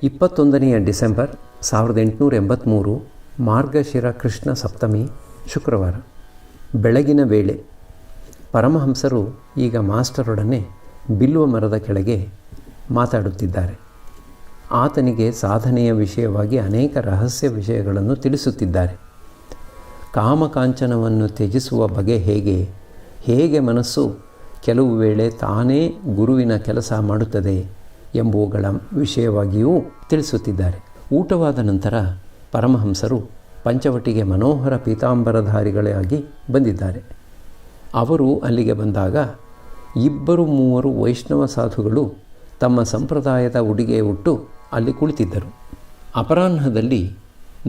21 December 1883 ಮಾರ್ಗಶಿರ ಕೃಷ್ಣ ಸಪ್ತಮಿ ಶುಕ್ರವಾರ ಬೆಳಗಿನ ವೇಳೆ. ಪರಮಹಂಸರು ಈಗ ಮಾಸ್ಟರೊಡನೆ ಬಿಲ್ವ ಮರದ ಕೆಳಗೆ ಮಾತಾಡುತ್ತಿದ್ದಾರೆ. ಆತನಿಗೆ ಸಾಧನೆಯ ವಿಷಯವಾಗಿ ಅನೇಕ ರಹಸ್ಯ ವಿಷಯಗಳನ್ನು ತಿಳಿಸುತ್ತಿದ್ದಾರೆ. ಕಾಮಕಾಂಚನವನ್ನು ತ್ಯಜಿಸುವ ಬಗೆ ಹೇಗೆ ಮನಸ್ಸು ಕೆಲವು ವೇಳೆ ತಾನೇ ಗುರುವಿನ ಕೆಲಸ ಮಾಡುತ್ತದೆ ಎಂಬುವುಗಳ ವಿಷಯವಾಗಿಯೂ ತಿಳಿಸುತ್ತಿದ್ದಾರೆ. ಊಟವಾದ ನಂತರ ಪರಮಹಂಸರು ಪಂಚವಟಿಗೆ ಮನೋಹರ ಪೀತಾಂಬರಧಾರಿಗಳಾಗಿ ಬಂದಿದ್ದಾರೆ. ಅವರು ಅಲ್ಲಿಗೆ ಬಂದಾಗ 2-3 ವೈಷ್ಣವ ಸಾಧುಗಳು ತಮ್ಮ ಸಂಪ್ರದಾಯದ ಉಡುಗೆ ಉಟ್ಟು ಅಲ್ಲಿ ಕುಳಿತಿದ್ದರು. ಅಪರಾಹ್ನದಲ್ಲಿ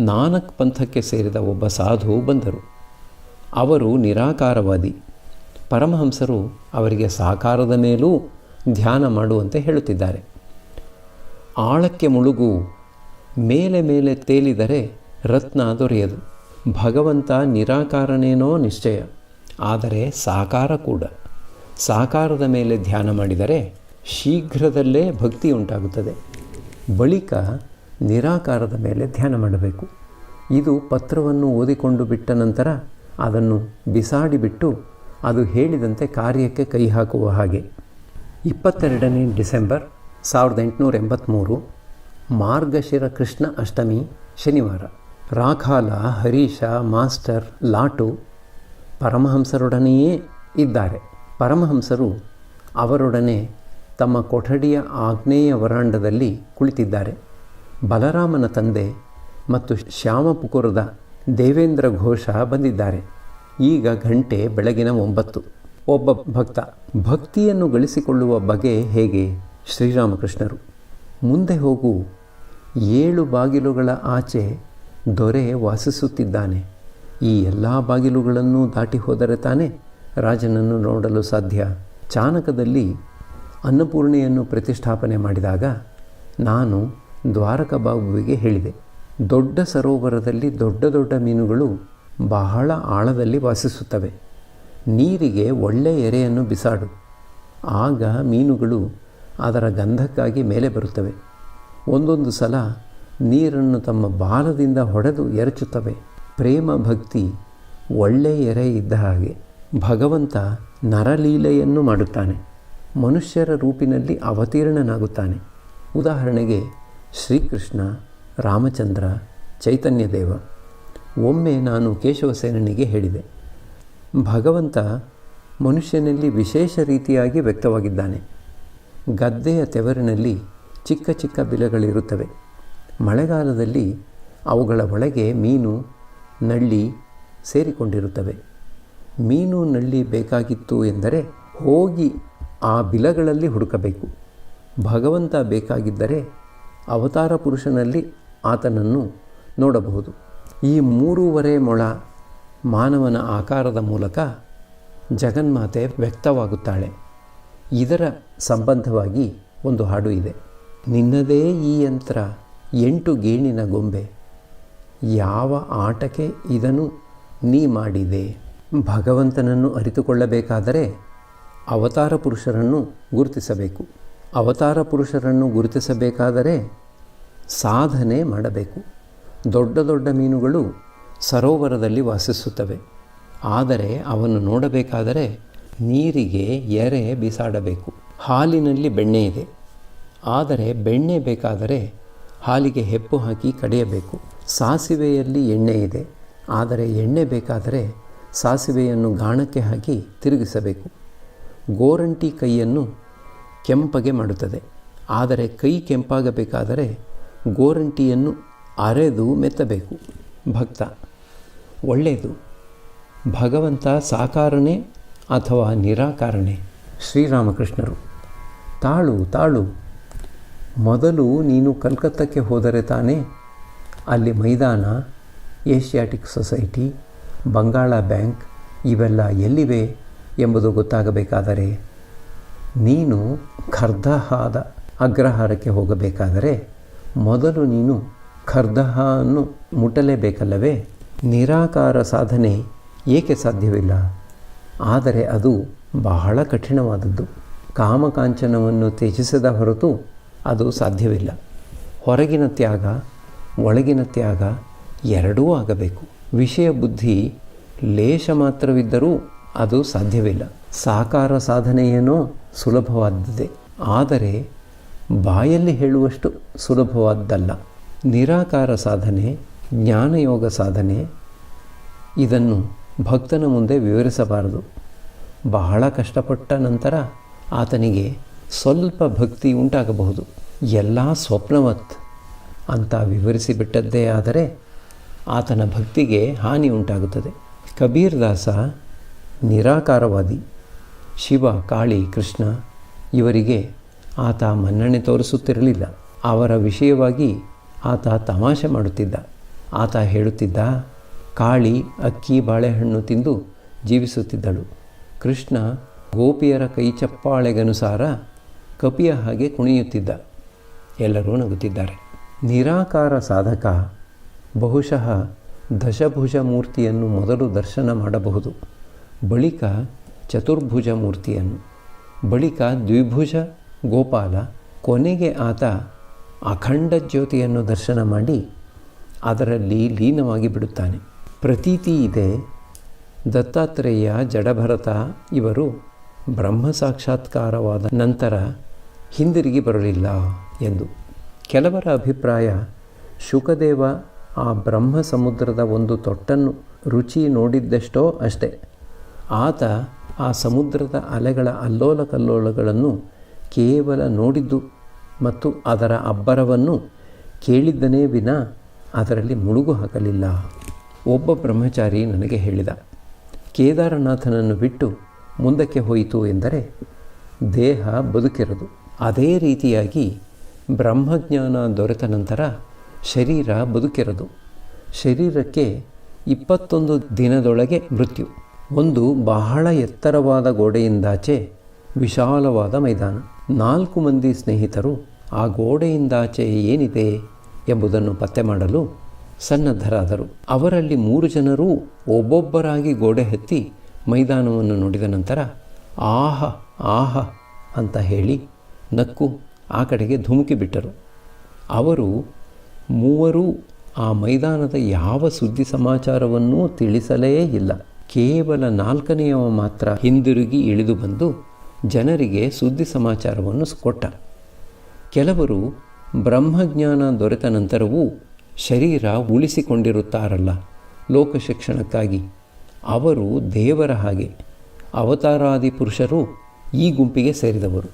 ನಾನಕ್ ಪಂಥಕ್ಕೆ ಸೇರಿದ ಒಬ್ಬ ಸಾಧು ಬಂದರು. ಅವರು ನಿರಾಕಾರವಾದಿ. ಪರಮಹಂಸರು ಅವರಿಗೆ ಸಾಕಾರದ ಮೇಲೂ ಧ್ಯಾನ ಮಾಡುವಂತೆ ಹೇಳುತ್ತಿದ್ದಾರೆ. ಆಳಕ್ಕೆ ಮುಳುಗು, ಮೇಲೆ ತೇಲಿದರೆ ರತ್ನ ದೊರೆಯದು. ಭಗವಂತ ನಿರಾಕಾರನೇನೋ ನಿಶ್ಚಯ, ಆದರೆ ಸಾಕಾರ ಕೂಡ. ಸಾಕಾರದ ಮೇಲೆ ಧ್ಯಾನ ಮಾಡಿದರೆ ಶೀಘ್ರದಲ್ಲೇ ಭಕ್ತಿ ಉಂಟಾಗುತ್ತದೆ. ಬಳಿಕ ನಿರಾಕಾರದ ಮೇಲೆ ಧ್ಯಾನ ಮಾಡಬೇಕು. ಇದು ಪತ್ರವನ್ನು ಓದಿಕೊಂಡು ಬಿಟ್ಟ ನಂತರ ಅದನ್ನು ಬಿಸಾಡಿಬಿಟ್ಟು ಅದು ಹೇಳಿದಂತೆ ಕಾರ್ಯಕ್ಕೆ ಕೈ ಹಾಕುವ ಹಾಗೆ. 22 ಡಿಸೆಂಬರ್ 1883 ಮಾರ್ಗಶಿರ ಕೃಷ್ಣ ಅಷ್ಟಮಿ ಶನಿವಾರ. ರಾಖಾಲ, ಹರೀಶ, ಮಾಸ್ಟರ್, ಲಾಟು ಪರಮಹಂಸರೊಡನೆಯೇ ಇದ್ದಾರೆ. ಪರಮಹಂಸರು ಅವರೊಡನೆ ತಮ್ಮ ಕೊಠಡಿಯ ಆಗ್ನೇಯ ವರಾಂಡದಲ್ಲಿ ಕುಳಿತಿದ್ದಾರೆ. ಬಲರಾಮನ ತಂದೆ ಮತ್ತು ಶ್ಯಾಮಪುಕುರದ ದೇವೇಂದ್ರ ಘೋಷ ಬಂದಿದ್ದಾರೆ. ಈಗ ಗಂಟೆ ಬೆಳಗಿನ 9. ಒಬ್ಬ ಭಕ್ತ ಭಕ್ತಿಯನ್ನು ಗಳಿಸಿಕೊಳ್ಳುವ ಬಗೆ ಹೇಗೆ? ಶ್ರೀರಾಮಕೃಷ್ಣರು: ಮುಂದೆ ಹೋಗು, 7 ಬಾಗಿಲುಗಳ ಆಚೆ ದೊರೆ ವಾಸಿಸುತ್ತಿದ್ದಾನೆ. ಈ ಎಲ್ಲ ಬಾಗಿಲುಗಳನ್ನು ದಾಟಿ ಹೋದರೆ ತಾನೇ ರಾಜನನ್ನು ನೋಡಲು ಸಾಧ್ಯ. ಚಾಣಕದಲ್ಲಿ ಅನ್ನಪೂರ್ಣೆಯನ್ನು ಪ್ರತಿಷ್ಠಾಪನೆ ಮಾಡಿದಾಗ ನಾನು ದ್ವಾರಕಬಾಬುವಿಗೆ ಹೇಳಿದೆ, ದೊಡ್ಡ ಸರೋವರದಲ್ಲಿ ದೊಡ್ಡ ಮೀನುಗಳು ಬಹಳ ಆಳದಲ್ಲಿ ವಾಸಿಸುತ್ತವೆ. ನೀರಿಗೆ ಒಳ್ಳೆ ಎರೆಯನ್ನು ಬಿಸಾಡು, ಆಗ ಮೀನುಗಳು ಅದರ ಗಂಧಕ್ಕಾಗಿ ಮೇಲೆ ಬರುತ್ತವೆ. ಒಂದೊಂದು ಸಲ ನೀರನ್ನು ತಮ್ಮ ಬಾಲದಿಂದ ಹೊಡೆದು ಎರಚುತ್ತವೆ. ಪ್ರೇಮ ಭಕ್ತಿ ಒಳ್ಳೆ ಎರೆ ಇದ್ದ ಹಾಗೆ. ಭಗವಂತ ನರಲೀಲೆಯನ್ನು ಮಾಡುತ್ತಾನೆ, ಮನುಷ್ಯರ ರೂಪಿನಲ್ಲಿ ಅವತೀರ್ಣನಾಗುತ್ತಾನೆ. ಉದಾಹರಣೆಗೆ ಶ್ರೀಕೃಷ್ಣ, ರಾಮಚಂದ್ರ, ಚೈತನ್ಯದೇವ. ಒಮ್ಮೆ ನಾನು ಕೇಶವಸೇನನಿಗೆ ಹೇಳಿದೆ, ಭಗವಂತ ಮನುಷ್ಯನಲ್ಲಿ ವಿಶೇಷ ರೀತಿಯಾಗಿ ವ್ಯಕ್ತವಾಗಿದ್ದಾನೆ. ಗದ್ದೆಯ ತೆವರಿನಲ್ಲಿ ಚಿಕ್ಕ ಬಿಲಗಳಿರುತ್ತವೆ. ಮಳೆಗಾಲದಲ್ಲಿ ಅವುಗಳ ಒಳಗೆ ಮೀನು, ನಳ್ಳಿ ಸೇರಿಕೊಂಡಿರುತ್ತವೆ. ಮೀನು, ನಳ್ಳಿ ಬೇಕಾಗಿತ್ತು ಎಂದರೆ ಹೋಗಿ ಆ ಬಿಲಗಳಲ್ಲಿ ಹುಡುಕಬೇಕು. ಭಗವಂತ ಬೇಕಾಗಿದ್ದರೆ ಅವತಾರ ಪುರುಷನಲ್ಲಿ ಆತನನ್ನು ನೋಡಬಹುದು. ಈ 3.5 ಮೊಳ ಮಾನವನ ಆಕಾರದ ಮೂಲಕ ಜಗನ್ಮಾತೆ ವ್ಯಕ್ತವಾಗುತ್ತಾಳೆ. ಇದರ ಸಂಬಂಧವಾಗಿ ಒಂದು ಹಾಡು ಇದೆ. ನಿನ್ನದೇ ಈ ಯಂತ್ರ 8 ಗೇಣಿನ ಗೊಂಬೆ, ಯಾವ ಆಟಕ್ಕೆ ಇದನ್ನು ನೀ ಮಾಡಿದೆ. ಭಗವಂತನನ್ನು ಅರಿತುಕೊಳ್ಳಬೇಕಾದರೆ ಅವತಾರ ಪುರುಷರನ್ನು ಗುರುತಿಸಬೇಕು. ಅವತಾರ ಪುರುಷರನ್ನು ಗುರುತಿಸಬೇಕಾದರೆ ಸಾಧನೆ ಮಾಡಬೇಕು. ದೊಡ್ಡ ಮೀನುಗಳು ಸರೋವರದಲ್ಲಿ ವಾಸಿಸುತ್ತವೆ. ಆದರೆ ಅವನ್ನು ನೋಡಬೇಕಾದರೆ ನೀರಿಗೆ ಎರೆ ಬಿಸಾಡಬೇಕು. ಹಾಲಿನಲ್ಲಿ ಬೆಣ್ಣೆ ಇದೆ, ಆದರೆ ಬೆಣ್ಣೆ ಬೇಕಾದರೆ ಹಾಲಿಗೆ ಹೆಪ್ಪು ಹಾಕಿ ಕಡೆಯಬೇಕು. ಸಾಸಿವೆಯಲ್ಲಿ ಎಣ್ಣೆ ಇದೆ, ಆದರೆ ಎಣ್ಣೆ ಬೇಕಾದರೆ ಸಾಸಿವೆಯನ್ನು ಗಾಣಕ್ಕೆ ಹಾಕಿ ತಿರುಗಿಸಬೇಕು. ಗೋರಂಟಿ ಕೈಯನ್ನು ಕೆಂಪಗೆ ಮಾಡುತ್ತದೆ, ಆದರೆ ಕೈ ಕೆಂಪಾಗಬೇಕಾದರೆ ಗೋರಂಟಿಯನ್ನು ಅರೆದು ಮೆತ್ತಬೇಕು. ಭಕ್ತ: ಒಳ್ಳೆಯದು. ಭಗವಂತ ಸಾಕಾರನೇ ಅಥವಾ ನಿರಾಕಾರನೇ? ಶ್ರೀರಾಮಕೃಷ್ಣರು: ತಾಳು. ಮೊದಲು ನೀನು ಕಲ್ಕತ್ತಕ್ಕೆ ಹೋದರೆ ತಾನೇ ಅಲ್ಲಿ ಮೈದಾನ, ಏಷ್ಯಾಟಿಕ್ ಸೊಸೈಟಿ, ಬಂಗಾಳ ಬ್ಯಾಂಕ್ ಇವೆಲ್ಲ ಎಲ್ಲಿವೆ ಎಂಬುದು ಗೊತ್ತಾಗಬೇಕಾದರೆ, ನೀನು ಖರ್ದಹಾದ ಅಗ್ರಹಾರಕ್ಕೆ ಹೋಗಬೇಕಾದರೆ ಮೊದಲು ನೀನು ಖರ್ದಹಾವನ್ನು ಮುಟ್ಟಲೇಬೇಕಲ್ಲವೇ? ನಿರಾಕಾರ ಸಾಧನೆ ಏಕೆ ಸಾಧ್ಯವಿಲ್ಲ? ಆದರೆ ಅದು ಬಹಳ ಕಠಿಣವಾದದ್ದು. ಕಾಮಕಾಂಚನವನ್ನು ತ್ಯಜಿಸದ ಹೊರತು ಅದು ಸಾಧ್ಯವಿಲ್ಲ. ಹೊರಗಿನ ತ್ಯಾಗ ಒಳಗಿನ ತ್ಯಾಗ ಎರಡೂ ಆಗಬೇಕು. ವಿಷಯ ಬುದ್ಧಿ ಲೇಷ ಮಾತ್ರವಿದ್ದರೂ ಅದು ಸಾಧ್ಯವಿಲ್ಲ. ಸಾಕಾರ ಸಾಧನೆಯೇನೋ ಸುಲಭವಾದದ್ದೇ, ಆದರೆ ಬಾಯಲ್ಲಿ ಹೇಳುವಷ್ಟು ಸುಲಭವಾದ್ದಲ್ಲ. ನಿರಾಕಾರ ಸಾಧನೆ, ಜ್ಞಾನಯೋಗ ಸಾಧನೆ, ಇದನ್ನು ಭಕ್ತನ ಮುಂದೆ ವಿವರಿಸಬಾರದು. ಬಹಳ ಕಷ್ಟಪಟ್ಟ ನಂತರ ಆತನಿಗೆ ಸ್ವಲ್ಪ ಭಕ್ತಿ ಉಂಟಾಗಬಹುದು. ಎಲ್ಲ ಸ್ವಪ್ನವತ್ ಅಂತ ವಿವರಿಸಿಬಿಟ್ಟದ್ದೇ ಆದರೆ ಆತನ ಭಕ್ತಿಗೆ ಹಾನಿ ಉಂಟಾಗುತ್ತದೆ. ಕಬೀರ್ ದಾಸ ನಿರಾಕಾರವಾದಿ. ಶಿವ, ಕಾಳಿ, ಕೃಷ್ಣ ಇವರಿಗೆ ಆತ ಮನ್ನಣೆ ತೋರಿಸುತ್ತಿರಲಿಲ್ಲ. ಅವರ ವಿಷಯವಾಗಿ ಆತ ತಮಾಷೆ ಮಾಡುತ್ತಿದ್ದ. ಆತ ಹೇಳುತ್ತಿದ್ದ, ಕಾಳಿ ಅಕ್ಕಿ ಬಾಳೆಹಣ್ಣು ತಿಂದು ಜೀವಿಸುತ್ತಿದ್ದಳು. ಕೃಷ್ಣ ಗೋಪಿಯರ ಕೈಚಪ್ಪಾಳೆಗನುಸಾರ ಕಪಿಯ ಹಾಗೆ ಕುಣಿಯುತ್ತಿದ್ದ. ಎಲ್ಲರೂ ನಗುತ್ತಿದ್ದಾರೆ. ನಿರಾಕಾರ ಸಾಧಕ ಬಹುಶಃ ದಶಭುಜ ಮೂರ್ತಿಯನ್ನು ಮೊದಲು ದರ್ಶನ ಮಾಡಬಹುದು, ಬಳಿಕ ಚತುರ್ಭುಜ ಮೂರ್ತಿಯನ್ನು, ಬಳಿಕ ದ್ವಿಭುಜ ಗೋಪಾಲ, ಕೊನೆಗೆ ಆತ ಅಖಂಡ ಜ್ಯೋತಿಯನ್ನು ದರ್ಶನ ಮಾಡಿ ಅದರಲ್ಲಿ ಲೀನವಾಗಿ ಬಿಡುತ್ತಾನೆ. ಪ್ರತೀತಿ ಇದೆ ದತ್ತಾತ್ರೇಯ, ಜಡಭರತ ಇವರು ಬ್ರಹ್ಮ ಸಾಕ್ಷಾತ್ಕಾರವಾದ ನಂತರ ಹಿಂದಿರುಗಿ ಬರಲಿಲ್ಲ ಎಂದು. ಕೆಲವರ ಅಭಿಪ್ರಾಯ, ಶುಕದೇವ ಆ ಬ್ರಹ್ಮ ಸಮುದ್ರದ ಒಂದು ತೊಟ್ಟನ್ನು ರುಚಿ ನೋಡಿದ್ದಷ್ಟೋ ಅಷ್ಟೇ. ಆತ ಆ ಸಮುದ್ರದ ಅಲೆಗಳ ಅಲ್ಲೋಲ ಕಲ್ಲೋಲಗಳನ್ನು ಕೇವಲ ನೋಡಿದ್ದು ಮತ್ತು ಅದರ ಅಬ್ಬರವನ್ನು ಕೇಳಿದ್ದನೇ ವಿನ ಅದರಲ್ಲಿ ಮುಳುಗು ಹಾಕಲಿಲ್ಲ. ಒಬ್ಬ ಬ್ರಹ್ಮಚಾರಿ ನನಗೆ ಹೇಳಿದ, ಕೇದಾರನಾಥನನ್ನು ಬಿಟ್ಟು ಮುಂದಕ್ಕೆ ಹೋಯಿತು ಎಂದರೆ ದೇಹ ಬದುಕಿರದು. ಅದೇ ರೀತಿಯಾಗಿ ಬ್ರಹ್ಮಜ್ಞಾನ ದೊರೆತ ನಂತರ ಶರೀರ ಬದುಕಿರದು. ಶರೀರಕ್ಕೆ 21 ದಿನದೊಳಗೆ ಮೃತ್ಯು. ಒಂದು ಬಹಳ ಎತ್ತರವಾದ ಗೋಡೆಯಿಂದಾಚೆ ವಿಶಾಲವಾದ ಮೈದಾನ. 4 ಮಂದಿ ಸ್ನೇಹಿತರು ಆ ಗೋಡೆಯಿಂದಾಚೆ ಏನಿದೆ ಎಂಬುದನ್ನು ಪತ್ತೆ ಮಾಡಲು ಸನ್ನದ್ಧರಾದರು. ಅವರಲ್ಲಿ 3 ಜನರೂ ಒಬ್ಬೊಬ್ಬರಾಗಿ ಗೋಡೆ ಹತ್ತಿ ಮೈದಾನವನ್ನು ನೋಡಿದ ನಂತರ ಆಹ ಆಹ ಅಂತ ಹೇಳಿ ನಕ್ಕು ಆ ಕಡೆಗೆ ಧುಮುಕಿಬಿಟ್ಟರು. ಅವರು 3 ಆ ಮೈದಾನದ ಯಾವ ಸುದ್ದಿ ಸಮಾಚಾರವನ್ನೂ ತಿಳಿಸಲೇ ಇಲ್ಲ. ಕೇವಲ 4ನೆಯವ ಮಾತ್ರ ಹಿಂದಿರುಗಿ ಇಳಿದು ಬಂದು ಜನರಿಗೆ ಸುದ್ದಿ ಸಮಾಚಾರವನ್ನು ಕೊಟ್ಟ. ಕೆಲವರು ಬ್ರಹ್ಮಜ್ಞಾನ ದೊರೆತ ನಂತರವೂ ಶರೀರ ಉಳಿಸಿಕೊಂಡಿರುತ್ತಾರಲ್ಲ ಲೋಕಶಿಕ್ಷಣಕ್ಕಾಗಿ, ಅವರು ದೇವರ ಹಾಗೆ ಅವತಾರಾದಿ ಪುರುಷರು ಈ ಗುಂಪಿಗೆ ಸೇರಿದವರು.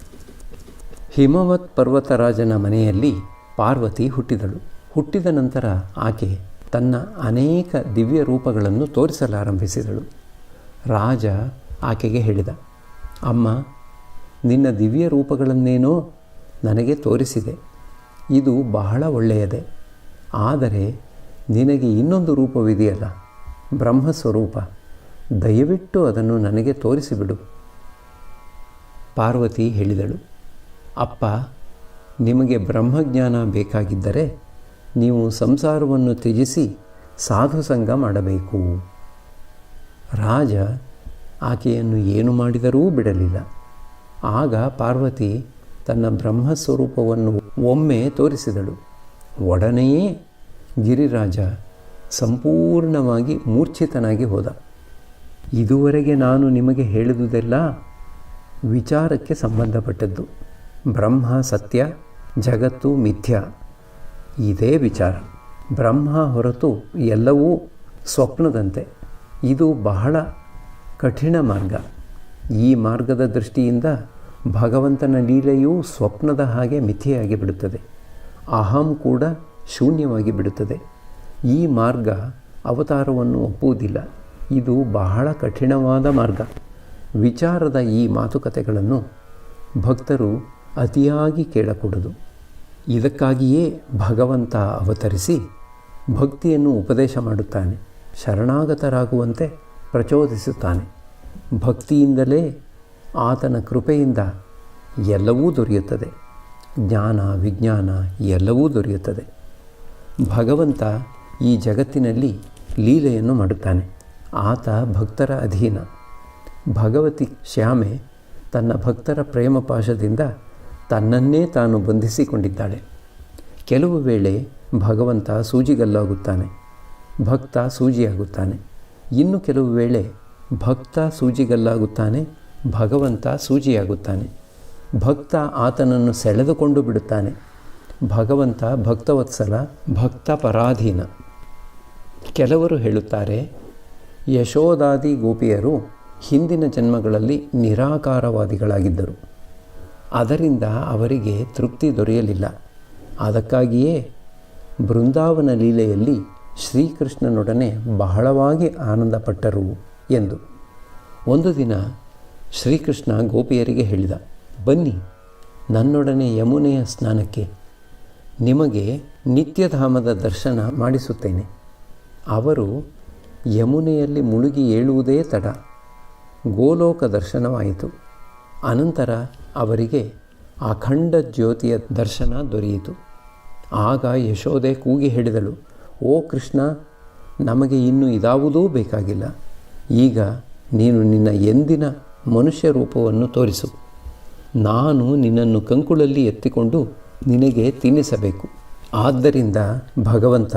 ಹಿಮವತ್ ಪರ್ವತರಾಜನ ಮನೆಯಲ್ಲಿ ಪಾರ್ವತಿ ಹುಟ್ಟಿದಳು. ಹುಟ್ಟಿದ ನಂತರ ಆಕೆ ತನ್ನ ಅನೇಕ ದಿವ್ಯ ರೂಪಗಳನ್ನು ತೋರಿಸಲಾರಂಭಿಸಿದಳು. ರಾಜ ಆಕೆಗೆ ಹೇಳಿದ, ಅಮ್ಮ, ನಿನ್ನ ದಿವ್ಯ ರೂಪಗಳನ್ನೇನೋ ನನಗೆ ತೋರಿಸಿದೆ, ಇದು ಬಹಳ ಒಳ್ಳೆಯದೇ. ಆದರೆ ನಿನಗೆ ಇನ್ನೊಂದು ರೂಪವಿದೆಯಲ್ಲ, ಬ್ರಹ್ಮಸ್ವರೂಪ, ದಯವಿಟ್ಟು ಅದನ್ನು ನನಗೆ ತೋರಿಸಿಬಿಡು. ಪಾರ್ವತಿ ಹೇಳಿದಳು, ಅಪ್ಪ, ನಿಮಗೆ ಬ್ರಹ್ಮಜ್ಞಾನ ಬೇಕಾಗಿದ್ದರೆ ನೀವು ಸಂಸಾರವನ್ನು ತ್ಯಜಿಸಿ ಸಾಧು ಸಂಗ ಮಾಡಬೇಕು. ರಾಜ ಆಕೆಯನ್ನು ಏನು ಮಾಡಿದರೂ ಬಿಡಲಿಲ್ಲ. ಆಗ ಪಾರ್ವತಿ ತನ್ನ ಬ್ರಹ್ಮಸ್ವರೂಪವನ್ನು ಒಮ್ಮೆ ತೋರಿಸಿದಳು. ಒಡನೆಯೇ ಗಿರಿರಾಜ ಸಂಪೂರ್ಣವಾಗಿ ಮೂರ್ಛಿತನಾಗಿ ಹೋದ. ಇದುವರೆಗೆ ನಾನು ನಿಮಗೆ ಹೇಳಿದುದೆಲ್ಲ ವಿಚಾರಕ್ಕೆ ಸಂಬಂಧಪಟ್ಟದ್ದು. ಬ್ರಹ್ಮ ಸತ್ಯ, ಜಗತ್ತು ಮಿಥ್ಯ, ಇದೇ ವಿಚಾರ. ಬ್ರಹ್ಮ ಹೊರತು ಎಲ್ಲವೂ ಸ್ವಪ್ನದಂತೆ. ಇದು ಬಹಳ ಕಠಿಣ ಮಾರ್ಗ. ಈ ಮಾರ್ಗದ ದೃಷ್ಟಿಯಿಂದ ಭಗವಂತನ ಲೀಲೆಯೂ ಸ್ವಪ್ನದ ಹಾಗೆ ಮಿಥ್ಯೆಯಾಗಿ ಬಿಡುತ್ತದೆ. ಅಹಂ ಕೂಡ ಶೂನ್ಯವಾಗಿ ಬಿಡುತ್ತದೆ. ಈ ಮಾರ್ಗ ಅವತಾರವನ್ನು ಒಪ್ಪುವುದಿಲ್ಲ. ಇದು ಬಹಳ ಕಠಿಣವಾದ ಮಾರ್ಗ. ವಿಚಾರದ ಈ ಮಾತುಕತೆಗಳನ್ನು ಭಕ್ತರು ಅತಿಯಾಗಿ ಕೇಳಕೂಡದು. ಇದಕ್ಕಾಗಿಯೇ ಭಗವಂತ ಅವತರಿಸಿ ಭಕ್ತಿಯನ್ನು ಉಪದೇಶ ಮಾಡುತ್ತಾನೆ, ಶರಣಾಗತರಾಗುವಂತೆ ಪ್ರಚೋದಿಸುತ್ತಾನೆ. ಭಕ್ತಿಯಿಂದಲೇ ಆತನ ಕೃಪೆಯಿಂದ ಎಲ್ಲವೂ ದೊರೆಯುತ್ತದೆ. ಜ್ಞಾನ, ವಿಜ್ಞಾನ ಎಲ್ಲವೂ ದೊರೆಯುತ್ತದೆ. ಭಗವಂತ ಈ ಜಗತ್ತಿನಲ್ಲಿ ಲೀಲೆಯನ್ನು ಮಾಡುತ್ತಾನೆ. ಆತ ಭಕ್ತರ ಅಧೀನ. ಭಗವತಿ ಶ್ಯಾಮೆ ತನ್ನ ಭಕ್ತರ ಪ್ರೇಮ ಪಾಶದಿಂದ ತನ್ನನ್ನೇ ತಾನು ಬಂಧಿಸಿಕೊಂಡಿದ್ದಾಳೆ. ಕೆಲವು ವೇಳೆ ಭಗವಂತ ಸೂಜಿಗಲ್ಲಾಗುತ್ತಾನೆ, ಭಕ್ತ ಸೂಜಿಯಾಗುತ್ತಾನೆ. ಇನ್ನು ಕೆಲವು ವೇಳೆ ಭಕ್ತ ಸೂಜಿಗಲ್ಲಾಗುತ್ತಾನೆ, ಭಗವಂತ ಸೂಜಿಯಾಗುತ್ತಾನೆ. ಭಕ್ತ ಆತನನ್ನು ಸೆಳೆದುಕೊಂಡು ಬಿಡುತ್ತಾನೆ, ಭಗವಂತ ಭಕ್ತವತ್ಸಲ, ಭಕ್ತ ಪರಾಧೀನ. ಕೆಲವರು ಹೇಳುತ್ತಾರೆ, ಯಶೋದಾದಿ ಗೋಪಿಯರು ಹಿಂದಿನ ಜನ್ಮಗಳಲ್ಲಿ ನಿರಾಕಾರವಾದಿಗಳಾಗಿದ್ದರು. ಅದರಿಂದ ಅವರಿಗೆ ತೃಪ್ತಿ ದೊರೆಯಲಿಲ್ಲ. ಅದಕ್ಕಾಗಿಯೇ ಬೃಂದಾವನ ಲೀಲೆಯಲ್ಲಿ ಶ್ರೀಕೃಷ್ಣನೊಡನೆ ಬಹಳವಾಗಿ ಆನಂದಪಟ್ಟರು ಎಂದು. ಒಂದು ದಿನ ಶ್ರೀಕೃಷ್ಣ ಗೋಪಿಯರಿಗೆ ಹೇಳಿದ, ಬನ್ನಿ ನನ್ನೊಡನೆ ಯಮುನೆಯ ಸ್ನಾನಕ್ಕೆ, ನಿಮಗೆ ನಿತ್ಯಧಾಮದ ದರ್ಶನ ಮಾಡಿಸುತ್ತೇನೆ. ಅವರು ಯಮುನೆಯಲ್ಲಿ ಮುಳುಗಿ ಏಳುವುದೇ ತಡ. ಗೋಲೋಕ ದರ್ಶನವಾಯಿತು. ಅನಂತರ ಅವರಿಗೆ ಅಖಂಡ ಜ್ಯೋತಿಯ ದರ್ಶನ ದೊರೆಯಿತು. ಆಗ ಯಶೋದೆ ಕೂಗಿ ಹೇಳಿದಳು, ಓ ಕೃಷ್ಣ, ನಮಗೆ ಇನ್ನು ಇದಾವುದೂ ಬೇಕಾಗಿಲ್ಲ. ಈಗ ನೀನು ನಿನ್ನ ಎಂದಿನ ಮನುಷ್ಯ ರೂಪವನ್ನು ತೋರಿಸು. ನಾನು ನಿನ್ನನ್ನು ಕಂಕುಳಲ್ಲಿ ಎತ್ತಿಕೊಂಡು ನಿನಗೆ ತಿನ್ನಿಸಬೇಕು. ಆದ್ದರಿಂದ ಭಗವಂತ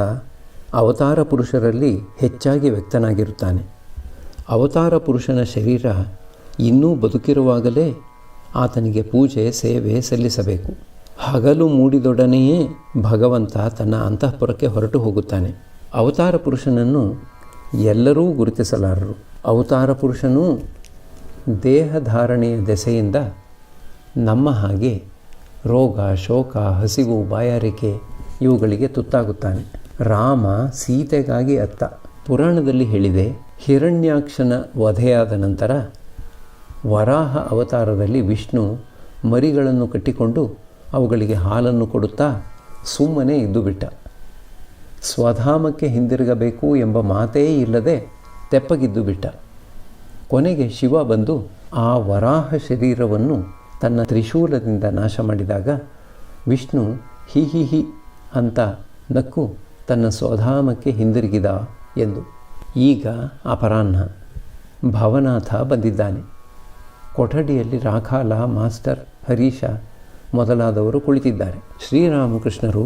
ಅವತಾರ ಪುರುಷರಲ್ಲಿ ಹೆಚ್ಚಾಗಿ ವ್ಯಕ್ತನಾಗಿರುತ್ತಾನೆ. ಅವತಾರ ಪುರುಷನ ಶರೀರ ಇನ್ನೂ ಬದುಕಿರುವಾಗಲೇ ಆತನಿಗೆ ಪೂಜೆ ಸೇವೆ ಸಲ್ಲಿಸಬೇಕು. ಹಗಲು ಮೂಡಿದೊಡನೆಯೇ ಭಗವಂತ ತನ್ನ ಅಂತಃಪುರಕ್ಕೆ ಹೊರಟು ಹೋಗುತ್ತಾನೆ. ಅವತಾರ ಪುರುಷನನ್ನು ಎಲ್ಲರೂ ಗುರುತಿಸಲಾರರು. ಅವತಾರ ಪುರುಷನೂ ದೇಹಧಾರಣೆಯ ದೆಸೆಯಿಂದ ನಮ್ಮ ಹಾಗೆ ರೋಗ, ಶೋಕ, ಹಸಿವು, ಬಾಯಾರಿಕೆ ಇವುಗಳಿಗೆ ತುತ್ತಾಗುತ್ತಾನೆ. ರಾಮ ಸೀತೆಗಾಗಿ ಅತ್ತ. ಪುರಾಣದಲ್ಲಿ ಹೇಳಿದೆ, ಹಿರಣ್ಯಾಕ್ಷನ ವಧೆಯಾದ ನಂತರ ವರಾಹ ಅವತಾರದಲ್ಲಿ ವಿಷ್ಣು ಮರಿಗಳನ್ನು ಕಟ್ಟಿಕೊಂಡು ಅವುಗಳಿಗೆ ಹಾಲನ್ನು ಕೊಡುತ್ತಾ ಸುಮ್ಮನೆ ಇದ್ದು ಬಿಟ್ಟ. ಸ್ವಧಾಮಕ್ಕೆ ಹಿಂದಿರುಗಬೇಕು ಎಂಬ ಮಾತೇ ಇಲ್ಲದೆ ತೆಪ್ಪಗಿದ್ದು ಬಿಟ್ಟ. ಕೊನೆಗೆ ಶಿವ ಬಂದು ಆ ವರಾಹ ಶರೀರವನ್ನು ತನ್ನ ತ್ರಿಶೂಲದಿಂದ ನಾಶ ಮಾಡಿದಾಗ ವಿಷ್ಣು ಹಿ ಹಿ ಹಿ ಅಂತ ನಕ್ಕು ತನ್ನ ಸ್ವಧಾಮಕ್ಕೆ ಹಿಂದಿರುಗಿದ ಎಂದು. ಈಗ ಅಪರಾಹ್ನ. ಭವನಾಥ ಬಂದಿದ್ದಾನೆ. ಕೊಠಡಿಯಲ್ಲಿ ರಾಖಾಲ, ಮಾಸ್ಟರ್, ಹರೀಶ ಮೊದಲಾದವರು ಕುಳಿತಿದ್ದಾರೆ. ಶ್ರೀರಾಮಕೃಷ್ಣರು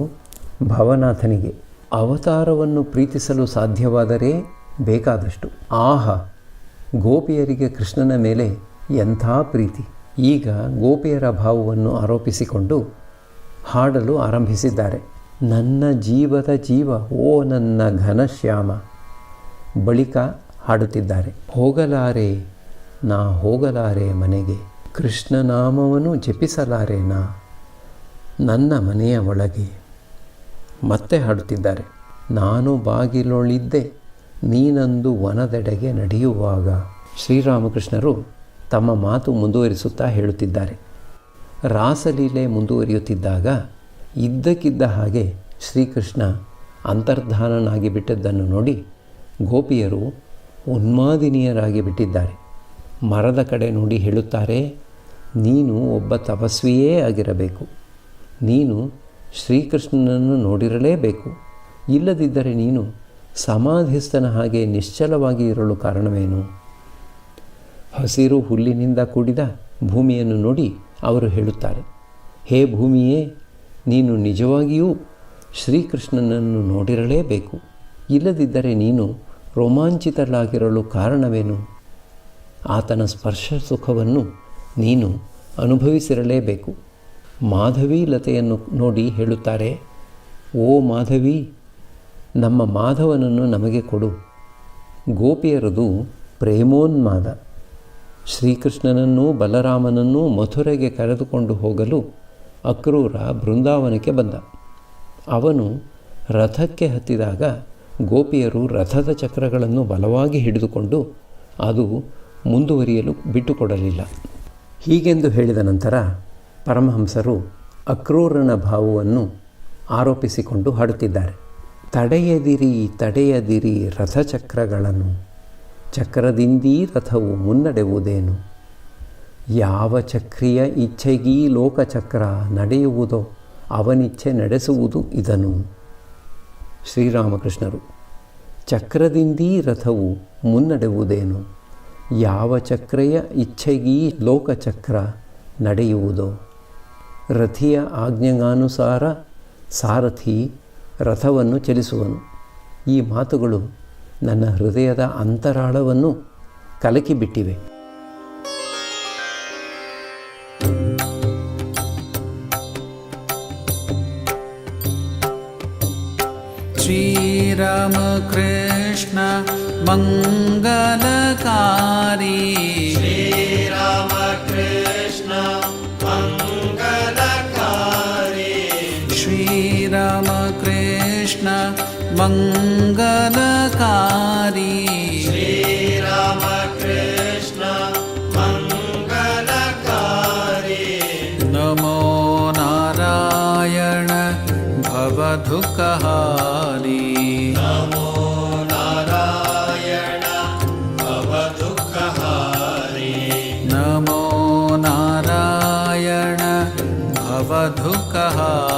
ಭವನಾಥನಿಗೆ ಅವತಾರವನ್ನು ಪ್ರೀತಿಸಲು ಸಾಧ್ಯವಾದರೆ ಬೇಕಾದಷ್ಟು. ಆಹಾ, ಗೋಪಿಯರಿಗೆ ಕೃಷ್ಣನ ಮೇಲೆ ಎಂಥ ಪ್ರೀತಿ! ಈಗ ಗೋಪಿಯರ ಭಾವವನ್ನು ಆರೋಪಿಸಿಕೊಂಡು ಹಾಡಲು ಆರಂಭಿಸಿದ್ದಾರೆ. ನನ್ನ ಜೀವದ ಜೀವ ಓ ನನ್ನ ಘನಶ್ಯಾಮ. ಬಳಿಕ ಹಾಡುತ್ತಿದ್ದಾರೆ, ಹೋಗಲಾರೆ ನಾ ಹೋಗಲಾರೆ ಮನೆಗೆ, ಕೃಷ್ಣನಾಮವನ್ನು ಜಪಿಸಲಾರೆ ನಾ ನನ್ನ ಮನೆಯ ಒಳಗೆ. ಮತ್ತೆ ಹಾಡುತ್ತಿದ್ದಾರೆ, ನಾನು ಬಾಗಿಲೊಳಿದ್ದೆ ನೀನಂದು ವನದೆಡೆಗೆ ನಡೆಯುವಾಗ. ಶ್ರೀರಾಮಕೃಷ್ಣರು ತಮ್ಮ ಮಾತು ಮುಂದುವರಿಸುತ್ತಾ ಹೇಳುತ್ತಿದ್ದಾರೆ, ರಾಸಲೀಲೆ ಮುಂದುವರಿಯುತ್ತಿದ್ದಾಗ ಇದ್ದಕ್ಕಿದ್ದ ಹಾಗೆ ಶ್ರೀಕೃಷ್ಣ ಅಂತರ್ಧಾನನಾಗಿ ಬಿಟ್ಟದ್ದನ್ನು ನೋಡಿ ಗೋಪಿಯರು ಉನ್ಮಾದಿನಿಯರಾಗಿ ಬಿಟ್ಟಿದ್ದಾರೆ. ಮರದ ಕಡೆ ನೋಡಿ ಹೇಳುತ್ತಾರೆ, ನೀನು ಒಬ್ಬ ತಪಸ್ವಿಯೇ ಆಗಿರಬೇಕು. ನೀನು ಶ್ರೀಕೃಷ್ಣನನ್ನು ನೋಡಿರಲೇಬೇಕು. ಇಲ್ಲದಿದ್ದರೆ ನೀನು ಸಮಾಧಿಸ್ಥನ ಹಾಗೆ ನಿಶ್ಚಲವಾಗಿ ಇರಲು ಕಾರಣವೇನು? ಹಸಿರು ಹುಲ್ಲಿನಿಂದ ಕೂಡಿದ ಭೂಮಿಯನ್ನು ನೋಡಿ ಅವರು ಹೇಳುತ್ತಾರೆ, ಹೇ ಭೂಮಿಯೇ, ನೀನು ನಿಜವಾಗಿಯೂ ಶ್ರೀಕೃಷ್ಣನನ್ನು ನೋಡಿರಲೇಬೇಕು. ಇಲ್ಲದಿದ್ದರೆ ನೀನು ರೋಮಾಂಚಿತಳಾಗಿರಲು ಕಾರಣವೇನು? ಆತನ ಸ್ಪರ್ಶ ಸುಖವನ್ನು ನೀನು ಅನುಭವಿಸಿರಲೇಬೇಕು. ಮಾಧವಿ ಲತೆಯನ್ನು ನೋಡಿ ಹೇಳುತ್ತಾರೆ, ಓ ಮಾಧವಿ, ನಮ್ಮ ಮಾಧವನನ್ನು ನಮಗೆ ಕೊಡು. ಗೋಪಿಯರದು ಪ್ರೇಮೋನ್ಮಾದ. ಶ್ರೀಕೃಷ್ಣನನ್ನೂ ಬಲರಾಮನನ್ನೂ ಮಥುರೆಗೆ ಕರೆದುಕೊಂಡು ಹೋಗಲು ಅಕ್ರೂರ ಬೃಂದಾವನಕ್ಕೆ ಬಂದ. ಅವನು ರಥಕ್ಕೆ ಹತ್ತಿದಾಗ ಗೋಪಿಯರು ರಥದ ಚಕ್ರಗಳನ್ನು ಬಲವಾಗಿ ಹಿಡಿದುಕೊಂಡು ಅದು ಮುಂದುವರಿಯಲು ಬಿಟ್ಟುಕೊಡಲಿಲ್ಲ. ಹೀಗೆಂದು ಹೇಳಿದ ನಂತರ ಪರಮಹಂಸರು ಅಕ್ರೂರನ ಭಾವವನ್ನು ಆರೋಪಿಸಿಕೊಂಡು ಹಾಡುತ್ತಿದ್ದಾರೆ, ತಡೆಯದಿರಿ ತಡೆಯದಿರಿ ರಥಚಕ್ರಗಳನ್ನು, ಚಕ್ರದಿಂದೀ ರಥವು ಮುನ್ನಡೆಯುವುದೇನು? ಯಾವ ಚಕ್ರಿಯ ಇಚ್ಛೆಗೀ ಲೋಕಚಕ್ರ ನಡೆಯುವುದೋ ಅವನಿಚ್ಛೆ ನಡೆಸುವುದು ಇದನ್ನು. ಶ್ರೀರಾಮಕೃಷ್ಣರು, ಚಕ್ರದಿಂದೀ ರಥವು ಮುನ್ನಡೆಯುವುದೇನು? ಯಾವ ಚಕ್ರೆಯ ಇಚ್ಛೆಗೀ ಲೋಕಚಕ್ರ ನಡೆಯುವುದೋ? ರಥಿಯ ಆಜ್ಞೆಗಾನುಸಾರ ಸಾರಥಿ ರಥವನ್ನು ಚಲಿಸುವನು. ಈ ಮಾತುಗಳು ನನ್ನ ಹೃದಯದ ಅಂತರಾಳವನ್ನು ಕಲಕಿಬಿಟ್ಟಿವೆ. ಶ್ರೀರಾಮ ಕೃಷ್ಣ ಮಂಗಲಕಾರಿ, ಶ್ರೀರಾಮ ಕೃಷ್ಣ ಮಂಗಲಕಾರಿ, ಶ್ರೀರಾಮ ಕೃಷ್ಣ ಮಂಗಲಕಾರಿ, ಶ್ರೀರಾಮ ಕೃಷ್ಣ ಮಂಗಲಕಾರಿ. ನಮೋ ನಾರಾಯಣ ಭವದುಃಖಹಾರಿ, ನಮೋ ನಾರಾಯಣ ಭವದುಃಖಹಾರಿ, ನಮೋ ನಾರಾಯಣ ಭವದುಃಖಹಾರಿ.